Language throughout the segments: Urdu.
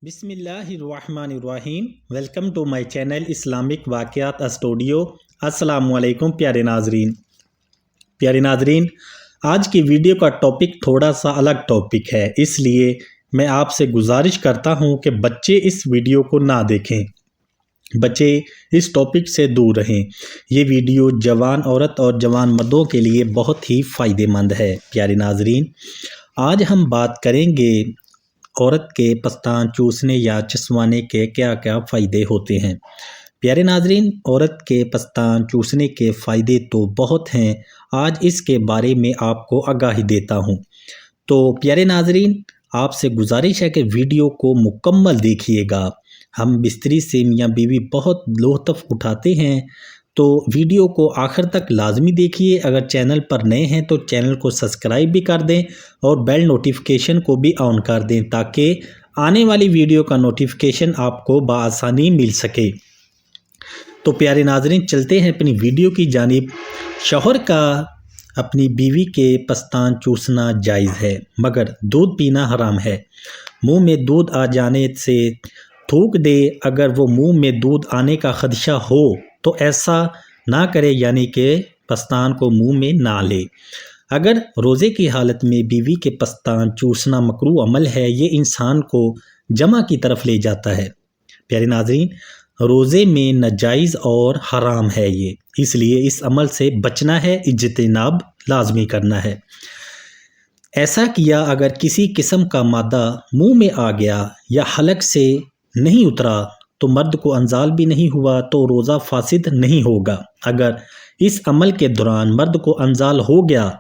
بسم اللہ الرحمن الرحیم۔ Welcome to my channel Islamic واقعات اسٹوڈیو۔ السلام علیکم پیارے ناظرین، آج کی ویڈیو کا ٹاپک تھوڑا سا الگ ٹاپک ہے، اس لیے میں آپ سے گزارش کرتا ہوں کہ بچے اس ویڈیو کو نہ دیکھیں، بچے اس ٹاپک سے دور رہیں۔ یہ ویڈیو جوان عورت اور جوان مردوں کے لیے بہت ہی فائدہ مند ہے۔ پیارے ناظرین، آج ہم بات کریں گے عورت کے پستان چوسنے یا چسوانے کے کیا کیا فائدے ہوتے ہیں۔ پیارے ناظرین، عورت کے پستان چوسنے کے فائدے تو بہت ہیں، آج اس کے بارے میں آپ کو آگاہی دیتا ہوں۔ تو پیارے ناظرین، آپ سے گزارش ہے کہ ویڈیو کو مکمل دیکھیے گا۔ ہم بستری سے میاں بیوی بہت لطف اٹھاتے ہیں، تو ویڈیو کو آخر تک لازمی دیکھیے۔ اگر چینل پر نئے ہیں تو چینل کو سبسکرائب بھی کر دیں اور بیل نوٹیفیکیشن کو بھی آن کر دیں تاکہ آنے والی ویڈیو کا نوٹیفیکیشن آپ کو بآسانی مل سکے۔ تو پیارے ناظرین، چلتے ہیں اپنی ویڈیو کی جانب۔ شوہر کا اپنی بیوی کے پستان چوسنا جائز ہے، مگر دودھ پینا حرام ہے۔ منہ میں دودھ آ جانے سے تھوک دے۔ اگر وہ منہ میں دودھ آنے کا خدشہ ہو تو ایسا نہ کرے، یعنی کہ پستان کو منہ میں نہ لے۔ اگر روزے کی حالت میں بیوی کے پستان چوسنا مکروہ عمل ہے، یہ انسان کو جمع کی طرف لے جاتا ہے۔ پیارے ناظرین، روزے میں ناجائز اور حرام ہے یہ، اس لیے اس عمل سے بچنا ہے، اجتناب لازمی کرنا ہے۔ ایسا کیا اگر کسی قسم کا مادہ منہ میں آ گیا یا حلق سے نہیں اترا تو مرد کو انزال بھی نہیں ہوا تو روزہ فاسد نہیں ہوگا۔ اگر اس عمل کے دوران مرد کو انزال ہو گیا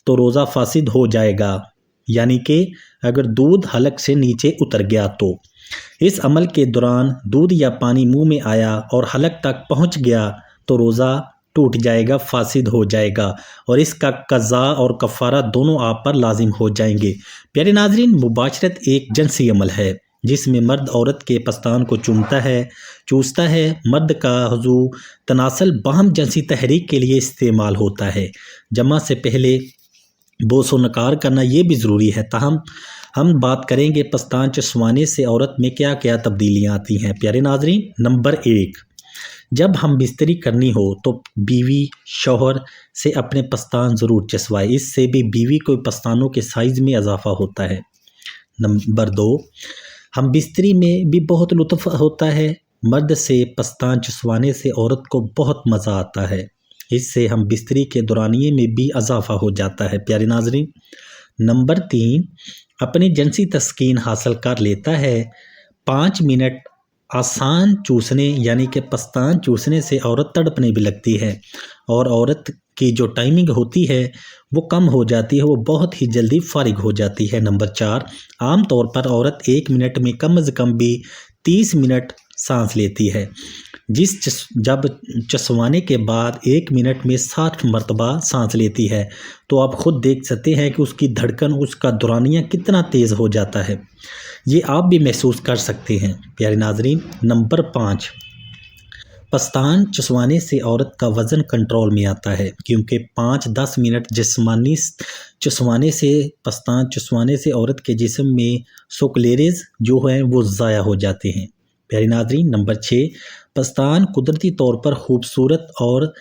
تو روزہ فاسد ہو جائے گا، یعنی کہ اگر دودھ حلق سے نیچے اتر گیا تو اس عمل کے دوران دودھ یا پانی منہ میں آیا اور حلق تک پہنچ گیا تو روزہ ٹوٹ جائے گا، فاسد ہو جائے گا، اور اس کا قضا اور کفارہ دونوں آپ پر لازم ہو جائیں گے۔ پیارے ناظرین، مباشرت ایک جنسی عمل ہے جس میں مرد عورت کے پستان کو چوستا ہے۔ مرد کا عضو تناسل باہم جنسی تحریک کے لیے استعمال ہوتا ہے۔ جمع سے پہلے بوس و نکار کرنا یہ بھی ضروری ہے۔ تاہم ہم بات کریں گے پستان چسوانے سے عورت میں کیا کیا تبدیلیاں آتی ہیں۔ پیارے ناظرین، نمبر 1، جب ہم بستری کرنی ہو تو بیوی شوہر سے اپنے پستان ضرور چسوائے، اس سے بھی بیوی کو پستانوں کے سائز میں اضافہ ہوتا ہے۔ نمبر 2، ہم بستری میں بھی بہت لطف ہوتا ہے۔ مرد سے پستان چسوانے سے عورت کو بہت مزہ آتا ہے، اس سے ہم بستری کے دورانیے میں بھی اضافہ ہو جاتا ہے۔ پیارے ناظرین، نمبر 3، اپنی جنسی تسکین حاصل کر لیتا ہے۔ 5 منٹ آسان چوسنے یعنی کہ پستان چوسنے سے عورت تڑپنے بھی لگتی ہے، اور عورت کی جو ٹائمنگ ہوتی ہے وہ کم ہو جاتی ہے، وہ بہت ہی جلدی فارغ ہو جاتی ہے۔ نمبر 4، عام طور پر عورت 1 منٹ میں کم از کم بھی 30 منٹ سانس لیتی ہے، جب چسوانے کے بعد 1 منٹ میں 60 مرتبہ سانس لیتی ہے تو آپ خود دیکھ سکتے ہیں کہ اس کی دھڑکن، اس کا دورانیہ کتنا تیز ہو جاتا ہے، یہ آپ بھی محسوس کر سکتے ہیں۔ پیارے ناظرین، نمبر 5، پستان چسوانے سے عورت کا وزن کنٹرول میں آتا ہے، کیونکہ 5-10 منٹ جسمانی چسوانے سے پستان چسوانے سے عورت کے جسم میں سوکلیریز جو ہیں وہ ضائع ہو جاتے ہیں۔ پیارے ناظرین، نمبر 6، پستان قدرتی طور پر خوبصورت اور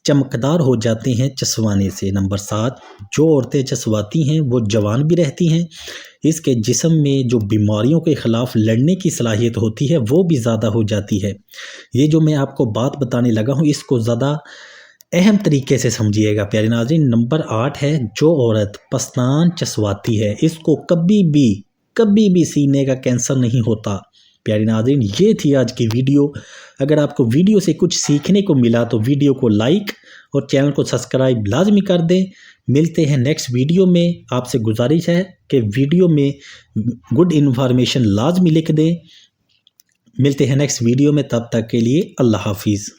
چمکدار ہو جاتے ہیں چسوانے سے۔ نمبر 7، جو عورتیں چسواتی ہیں وہ جوان بھی رہتی ہیں، اس کے جسم میں جو بیماریوں کے خلاف لڑنے کی صلاحیت ہوتی ہے وہ بھی زیادہ ہو جاتی ہے۔ یہ جو میں آپ کو بات بتانے لگا ہوں اس کو زیادہ اہم طریقے سے سمجھیے گا۔ پیارے ناظرین، نمبر 8 ہے، جو عورت پستان چسواتی ہے اس کو کبھی بھی سینے کا کینسر نہیں ہوتا۔ پیارے ناظرین، یہ تھی آج کی ویڈیو۔ اگر آپ کو ویڈیو سے کچھ سیکھنے کو ملا تو ویڈیو کو لائک اور چینل کو سبسکرائب لازمی کر دیں۔ ملتے ہیں نیکسٹ ویڈیو میں۔ آپ سے گزارش ہے کہ ویڈیو میں گڈ انفارمیشن لازمی لکھ دیں۔ ملتے ہیں نیکسٹ ویڈیو میں، تب تک کے لیے اللہ حافظ۔